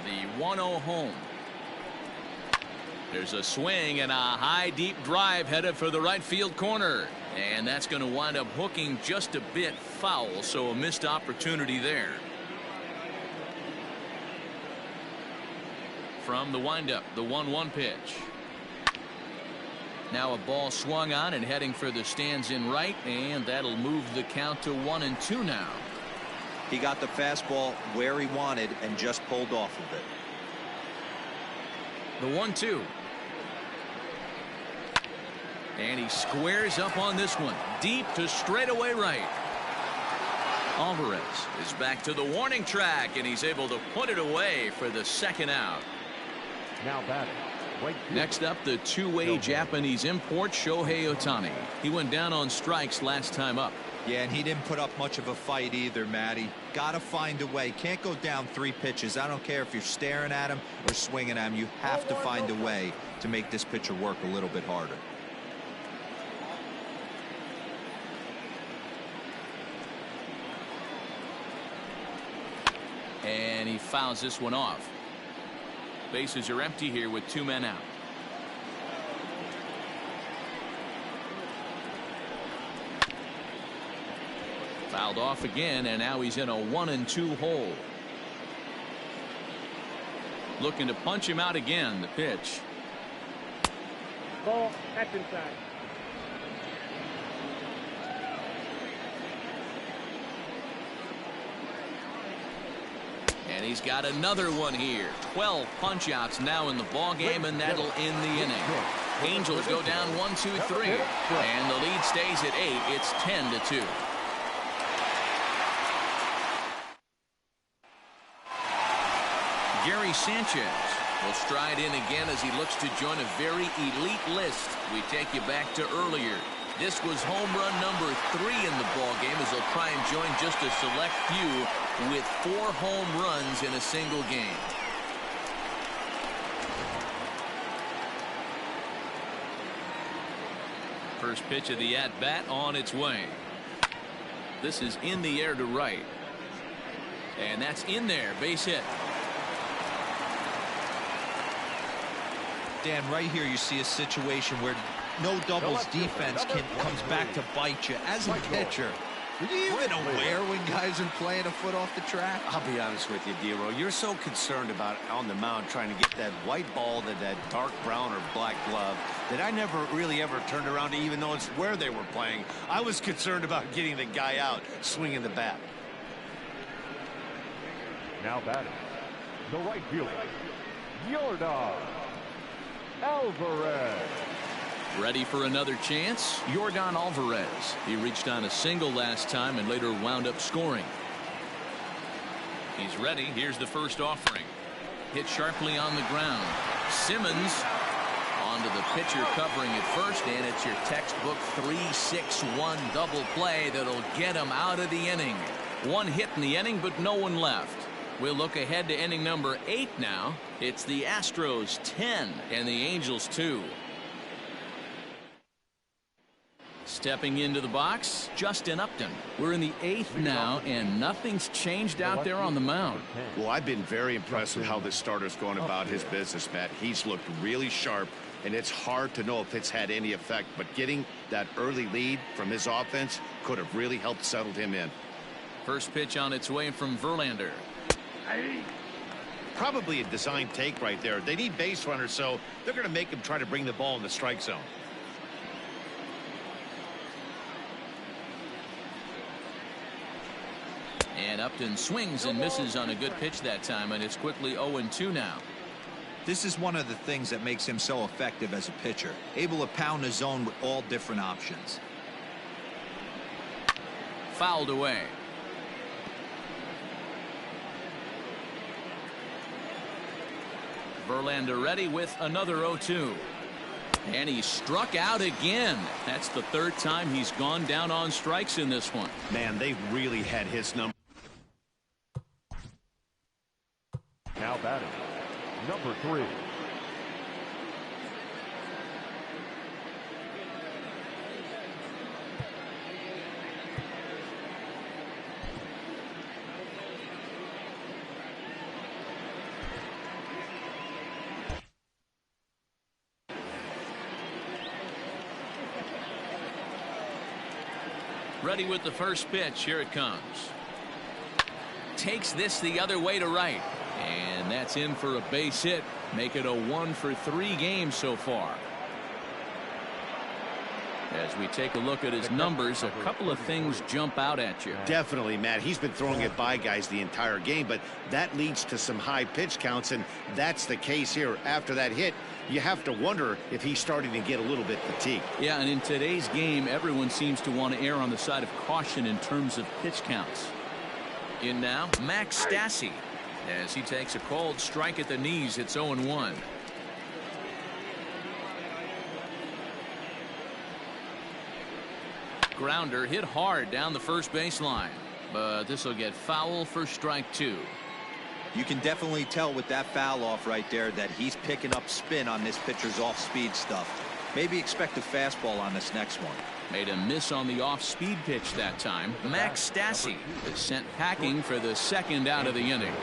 The 1-0 home. There's a swing and a high deep drive headed for the right field corner. And that's going to wind up hooking just a bit foul, so a missed opportunity there. From the windup, the 1-1 pitch. Now a ball swung on and heading for the stands in right, and that'll move the count to 1-2 now. He got the fastball where he wanted and just pulled off of it. The 1-2. And he squares up on this one. Deep to straightaway right. Alvarez is back to the warning track, and he's able to put it away for the second out. Now batting. Next up, the two-way Japanese import, Shohei Htown. He went down on strikes last time up. Yeah, and he didn't put up much of a fight either, Matty. Got to find a way. Can't go down 3 pitches. I don't care if you're staring at him or swinging at him. You have to find a way to make this pitcher work a little bit harder. And he fouls this one off. Bases are empty here with 2 men out. Fouled off again, and now he's in a 1-2 hole. Looking to punch him out again. The pitch. Ball, that's inside. And he's got another one here. 12 punch outs now in the ball game, and that'll end the inning. Angels go down 1-2-3, and the lead stays at 8. It's 10-2. Gary Sanchez will stride in again as he looks to join a very elite list. We take you back to earlier. This was home run number 3 in the ball game, as he'll try and join just a select few with 4 home runs in a single game. First pitch of the at-bat on its way. This is in the air to right. And that's in there. Base hit. Dan, right here you see a situation where no doubles defense comes back to bite you. As a pitcher, are you even aware when guys are playing a foot off the track? I'll be honest with you, Dero. You're so concerned about on the mound trying to get that white ball to that dark brown or black glove that I never really ever turned around to even notice where they were playing. I was concerned about getting the guy out swinging the bat. Now batting. The right fielder, Yordan Alvarez. Ready for another chance? Yordan Alvarez. He reached on a single last time and later wound up scoring. He's ready. Here's the first offering. Hit sharply on the ground. Simmons onto the pitcher covering at first, and it's your textbook 3-6-1 double play that'll get him out of the inning. 1 hit in the inning, but no one left. We'll look ahead to inning number 8 now. It's the Astros 10 and the Angels 2. Stepping into the box, Justin Upton. We're in the 8th now, and nothing's changed out there on the mound. Well, I've been very impressed with how this starter's going about his business, Matt. He's looked really sharp, and it's hard to know if it's had any effect, but getting that early lead from his offense could have really helped settle him in. First pitch on its way from Verlander. Probably a design take right there. They need base runners, so they're going to make him try to bring the ball in the strike zone. And Upton swings and misses on a good pitch that time, and it's quickly 0-2 now. This is one of the things that makes him so effective as a pitcher, able to pound the zone with all different options. fouled away. Verlander ready with another 0-2. And he struck out again. That's the third time he's gone down on strikes in this one. Man, they really had his number. Now batting, number 3. Ready with the first pitch. Here it comes. Takes this the other way to right. And that's in for a base hit. Make it a 1-for-3 game so far. As we take a look at his numbers, a couple of things jump out at you. Definitely, Matt. He's been throwing it by guys the entire game, but that leads to some high pitch counts, and that's the case here. After that hit, you have to wonder if he's starting to get a little bit fatigued. Yeah, and in today's game, everyone seems to want to err on the side of caution in terms of pitch counts. In now, Max Stassi, as he takes a called strike at the knees. It's 0-1. Grounder hit hard down the first baseline, but this will get foul for strike 2. You can definitely tell with that foul off right there that he's picking up spin on this pitcher's off-speed stuff. Maybe expect a fastball on this next one. Made a miss on the off-speed pitch that time. Max Stassi is sent packing for the second out of the inning.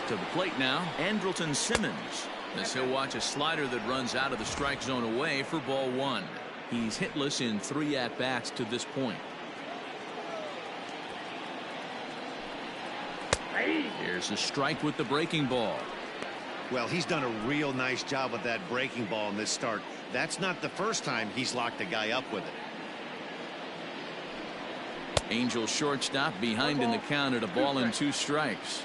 To the plate now, Andrelton Simmons, as he'll watch a slider that runs out of the strike zone away for ball 1. He's hitless in 3 at-bats to this point. Here's a strike with the breaking ball. Well, he's done a real nice job with that breaking ball in this start. That's not the first time he's locked a guy up with it. Angel shortstop behind in the count at a ball and 2 strikes.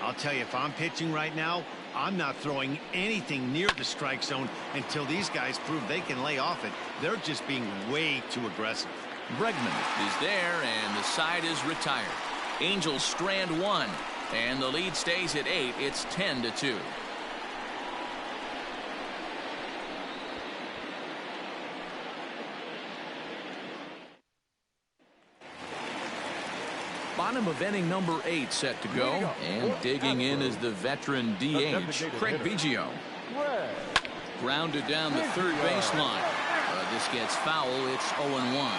I'll tell you, if I'm pitching right now, I'm not throwing anything near the strike zone until these guys prove they can lay off it. They're just being way too aggressive. Bregman is there, and the side is retired. Angels strand 1, and the lead stays at 8. It's 10-2. Bottom of inning number 8 set to go, and digging in is the veteran DH, Craig Biggio. Grounded down the third baseline. This gets foul. It's 0-1.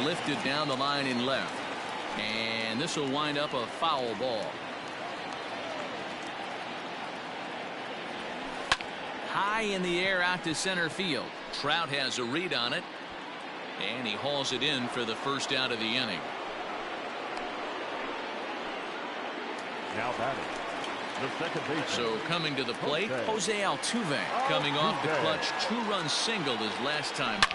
Lifted down the line in left, and this will wind up a foul ball. High in the air out to center field. Trout has a read on it, and he hauls it in for the first out of the inning. Now batting, the second baseman. So coming to the plate, Jose Altuve, coming off the clutch 2-run single his last time up.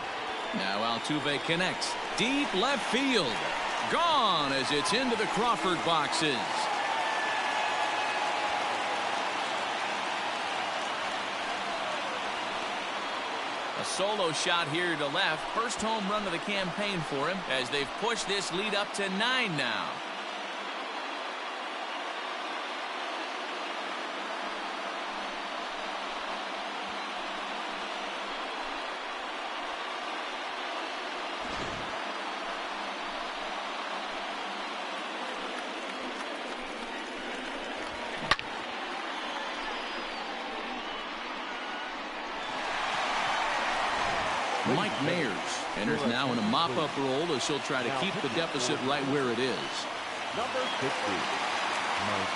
Now Altuve connects. Deep left field. Gone as it's into the Crawford boxes. A solo shot here to left. First home run of the campaign for him as they've pushed this lead up to 9 now. Mike Mayers enters now in a mop-up role as he'll try to keep the deficit right where it is. Number 50, Mike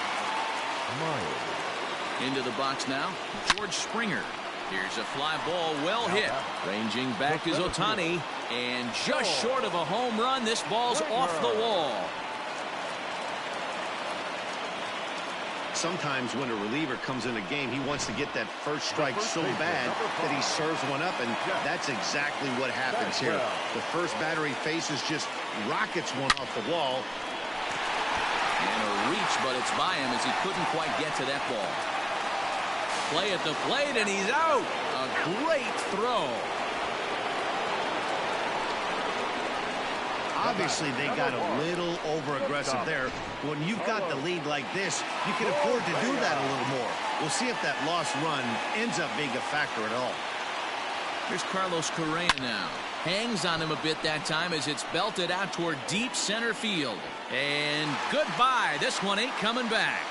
Myers. Into the box now, George Springer. Here's a fly ball well hit. Ranging back is Ohtani, and just short of a home run, this ball's off the wall. Sometimes when a reliever comes in a game, he wants to get that first strike so bad that he serves one up, and that's exactly what happens here. The first batter he faces just rockets one off the wall. And a reach, but it's by him as he couldn't quite get to that ball. play at the plate, and he's out. A great throw. Obviously, they got a little over-aggressive there. When you've got the lead like this, you can afford to do that a little more. We'll see if that lost run ends up being a factor at all. Here's Carlos Correa now. Hangs on him a bit that time as it's belted out toward deep center field. And goodbye. This one ain't coming back.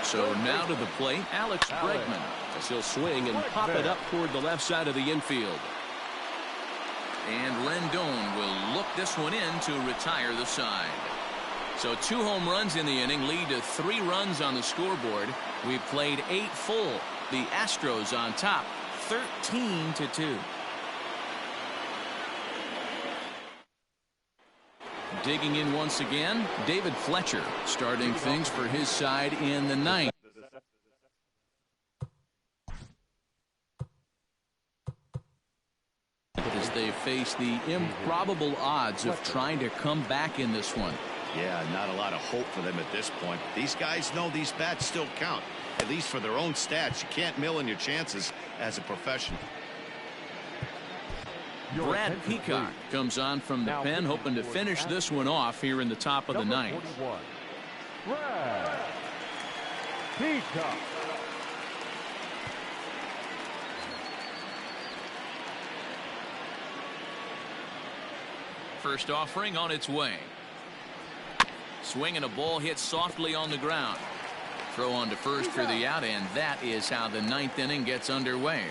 So now to the plate, Alex Bregman, as he'll swing and pop it up toward the left side of the infield. And Rendon will look this one in to retire the side. So 2 home runs in the inning lead to 3 runs on the scoreboard. We've played 8 full. The Astros on top, 13-2. Digging in once again, David Fletcher starting things for his side in the 9th. As they face the improbable odds of trying to come back in this one. Yeah, not a lot of hope for them at this point. These guys know these bats still count, at least for their own stats. You can't mill in your chances as a professional. Brad Peacock comes on from the pen, hoping to finish this one off here in the top of the 9th. Brad Peacock. First offering on its way. Swing and a ball hit softly on the ground. Throw on to first for the out, and that is how the 9th inning gets underway.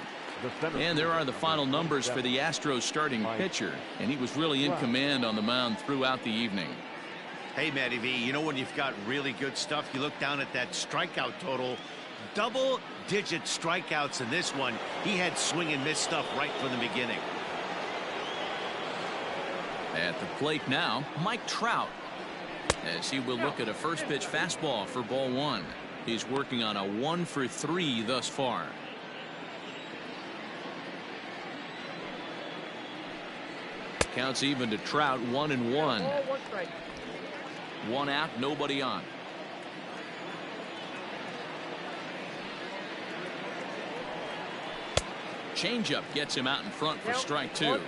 And there are the final numbers for the Astros starting pitcher, and he was really in command on the mound throughout the evening. Hey, Matty V, you know when you've got really good stuff, you look down at that strikeout total. Double-digit strikeouts in this one. He had swing and miss stuff right from the beginning. At the plate now, Mike Trout, as he will look at a first pitch fastball for ball 1. He's working on a 1 for 3 thus far. Counts even to Trout, 1-1. 1 out, nobody on. Changeup gets him out in front for strike 2.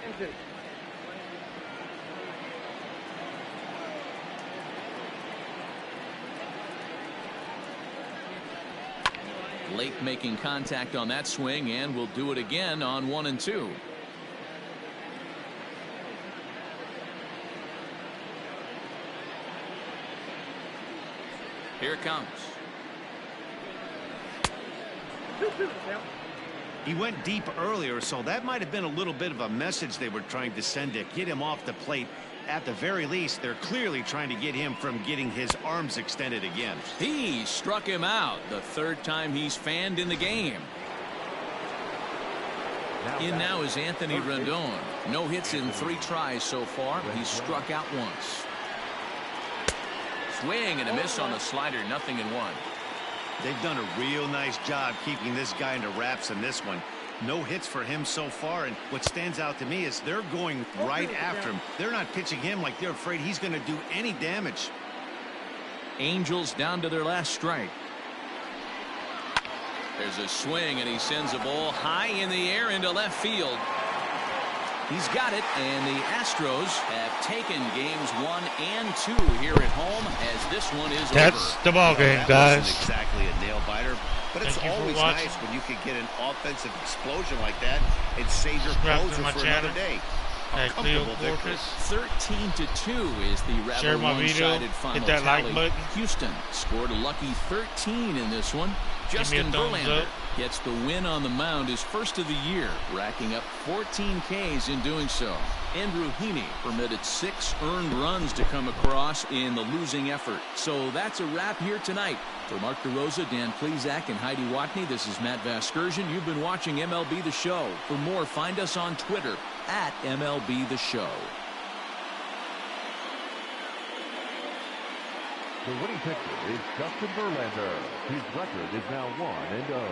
Late making contact on that swing, and will do it again on 1 and 2. Here it comes. He went deep earlier, so that might have been a little bit of a message they were trying to send to get him off the plate. At the very least, they're clearly trying to get him from getting his arms extended again. He struck him out, the 3rd time he's fanned in the game. In now is Anthony Rendon. No hits in 3 tries so far, but he's struck out once. Swing and a miss on the slider, 0-1. They've done a real nice job keeping this guy into wraps in this one. No hits for him so far, and what stands out to me is they're going right after him. They're not pitching him like they're afraid he's going to do any damage. Angels down to their last strike. There's a swing, and he sends a ball high in the air into left field. He's got it, and the Astros have taken games 1 and 2 here at home as this one is over. That's the ball game, guys. Wasn't exactly a nail biter, but it's Thank you for always watching. nice when you can get an offensive explosion like that and save your Subscribe to closer my for channel. another day. Hey, Cleo Comfortable victory. Corpus. 13-2 is the rather Share my video. one-sided final Hit that tally. like button. Houston scored a lucky 13 in this one. Give me a Justin thumbs Verlander up. gets the win on the mound, his first of the year, racking up 14 Ks in doing so. Andrew Heaney permitted 6 earned runs to come across in the losing effort. So that's a wrap here tonight. For Mark DeRosa, Dan Plezak, and Heidi Watney, this is Matt Vasgersian. You've been watching MLB The Show. For more, find us on Twitter at MLB The Show. The winning pitcher is Justin Verlander. His record is now 1-0.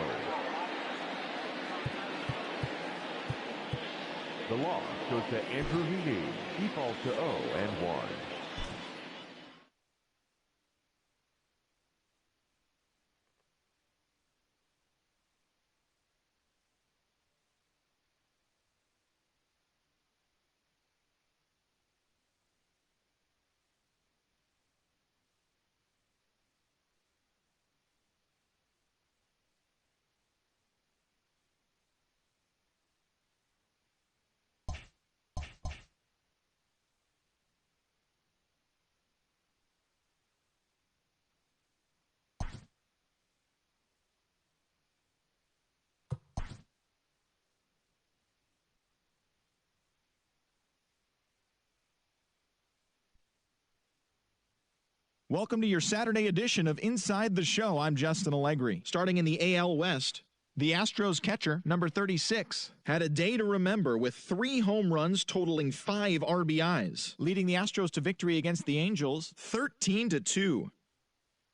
The loss goes to Andrew Heaney. He falls to 0-1. Welcome to your Saturday edition of Inside the Show. I'm Justin Allegri. Starting in the AL West, the Astros catcher, number 36, had a day to remember with 3 home runs totaling 5 RBIs, leading the Astros to victory against the Angels 13-2.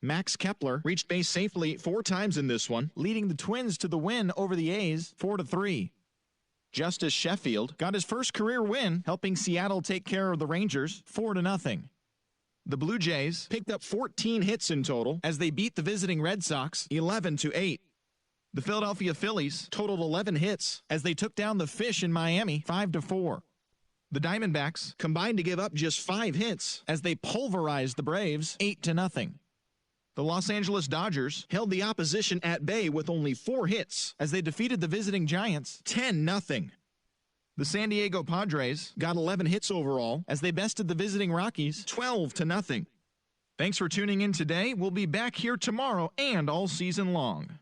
Max Kepler reached base safely 4 times in this one, leading the Twins to the win over the A's 4-3. Justice Sheffield got his first career win, helping Seattle take care of the Rangers 4-0. The Blue Jays picked up 14 hits in total as they beat the visiting Red Sox 11-8. The Philadelphia Phillies totaled 11 hits as they took down the Fish in Miami 5-4. The Diamondbacks combined to give up just 5 hits as they pulverized the Braves 8-0. The Los Angeles Dodgers held the opposition at bay with only 4 hits as they defeated the visiting Giants 10-0. The San Diego Padres got 11 hits overall as they bested the visiting Rockies 12-0. Thanks for tuning in today. We'll be back here tomorrow and all season long.